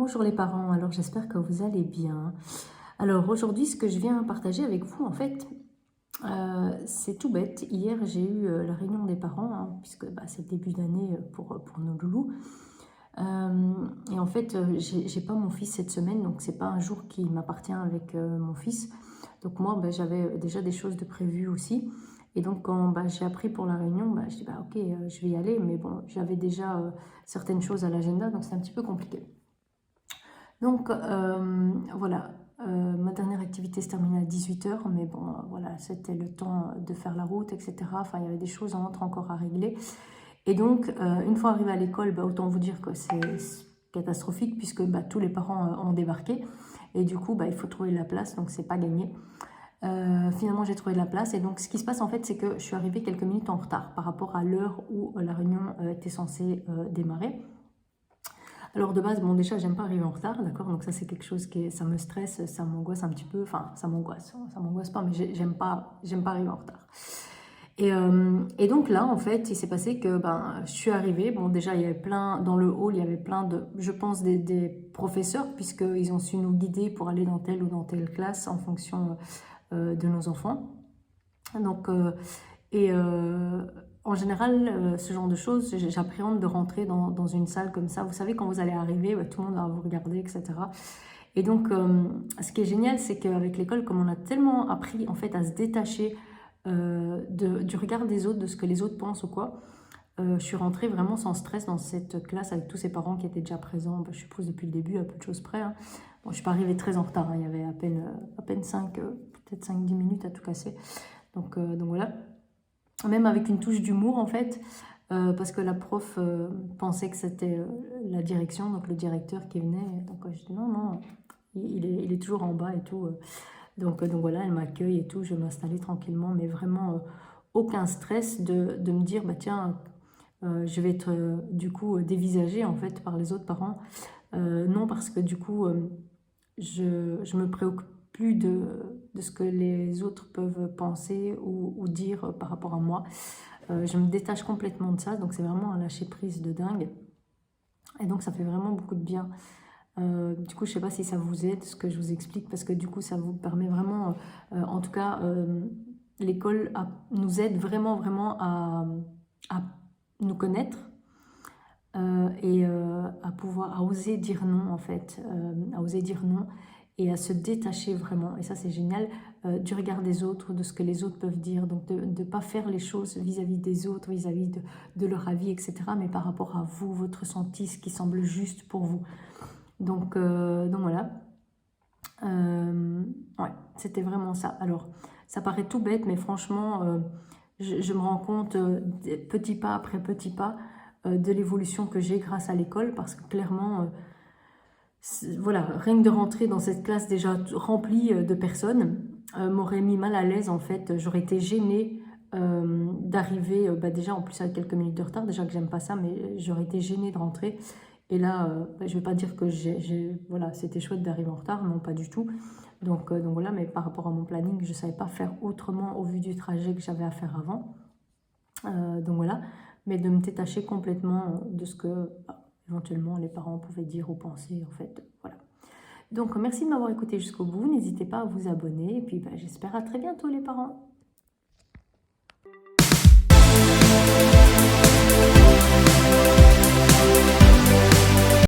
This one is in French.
Bonjour les parents, alors j'espère que vous allez bien. Alors aujourd'hui, ce que je viens partager avec vous, en fait, c'est tout bête. Hier, j'ai eu la réunion des parents, hein, puisque c'est le début d'année pour nos loulous. Et en fait, j'ai pas mon fils cette semaine, donc c'est pas un jour qui m'appartient avec mon fils. Donc moi, j'avais déjà des choses de prévues aussi. Et donc quand j'ai appris pour la réunion, je dis ok, je vais y aller. Mais bon, j'avais déjà certaines choses à l'agenda, donc c'est un petit peu compliqué. Donc voilà, ma dernière activité se terminait à 18 h, mais bon, voilà, c'était le temps de faire la route, etc. Enfin, il y avait des choses en entre encore à régler. Et donc, une fois arrivé à l'école, autant vous dire que c'est catastrophique, puisque tous les parents ont débarqué. Et du coup, il faut trouver la place, donc c'est pas gagné. Finalement, j'ai trouvé de la place. Et donc, ce qui se passe, en fait, c'est que je suis arrivée quelques minutes en retard par rapport à l'heure où la réunion était censée démarrer. Alors de base, bon déjà, j'aime pas arriver en retard, d'accord? Donc ça, c'est quelque chose ça me stresse, ça m'angoisse un petit peu. Enfin, ça m'angoisse pas, mais j'aime pas arriver en retard. Et donc là, en fait, il s'est passé que je suis arrivée. Bon, déjà, il y avait plein, dans le hall, il y avait plein de, je pense, des professeurs, puisqu'ils ont su nous guider pour aller dans telle ou dans telle classe en fonction de nos enfants. Donc, en général, ce genre de choses, j'appréhende de rentrer dans une salle comme ça. Vous savez, quand vous allez arriver, tout le monde va vous regarder, etc. Et donc, ce qui est génial, c'est qu'avec l'école, comme on a tellement appris en fait à se détacher du regard des autres, de ce que les autres pensent ou quoi, je suis rentrée vraiment sans stress dans cette classe avec tous ces parents qui étaient déjà présents, je suppose depuis le début, à peu de choses près. Hein. Bon, je ne suis pas arrivée très en retard, hein. Il y avait à peine 5, peut-être 5-10 minutes à tout casser. Donc voilà. Même avec une touche d'humour en fait, parce que la prof pensait que c'était la direction, donc le directeur qui venait. Donc je dis non, il est toujours en bas et tout. Donc voilà, elle m'accueille et tout, je vais m'installer tranquillement, mais vraiment aucun stress de me dire, tiens, je vais être du coup dévisagée en fait par les autres parents. Non, parce que du coup, je me préoccupe plus de ce que les autres peuvent penser ou dire par rapport à moi. Je me détache complètement de ça, donc c'est vraiment un lâcher prise de dingue. Et donc ça fait vraiment beaucoup de bien. Du coup, je ne sais pas si ça vous aide, ce que je vous explique, parce que du coup, ça vous permet vraiment, en tout cas, l'école nous aide vraiment à nous connaître et à oser dire non, en fait, à oser dire non et à se détacher vraiment. Et ça, c'est génial, du regard des autres, de ce que les autres peuvent dire, donc de ne pas faire les choses vis-à-vis des autres, vis-à-vis de leur avis, etc., mais par rapport à vous, votre ressenti, ce qui semble juste pour vous. Donc voilà. Ouais, c'était vraiment ça. Alors, ça paraît tout bête, mais franchement, je me rends compte, petit pas après petit pas, de l'évolution que j'ai grâce à l'école, parce que clairement, voilà, rien que de rentrer dans cette classe déjà remplie de personnes m'aurait mis mal à l'aise en fait. J'aurais été gênée d'arriver, déjà en plus avec quelques minutes de retard, déjà que j'aime pas ça, mais j'aurais été gênée de rentrer. Et là, je vais pas dire que voilà, c'était chouette d'arriver en retard, non pas du tout. Donc voilà, mais par rapport à mon planning, je savais pas faire autrement au vu du trajet que j'avais à faire avant. Donc voilà, mais de me détacher complètement de ce que éventuellement les parents pouvaient dire ou penser en fait, voilà. Donc merci de m'avoir écouté jusqu'au bout, n'hésitez pas à vous abonner et puis j'espère à très bientôt les parents.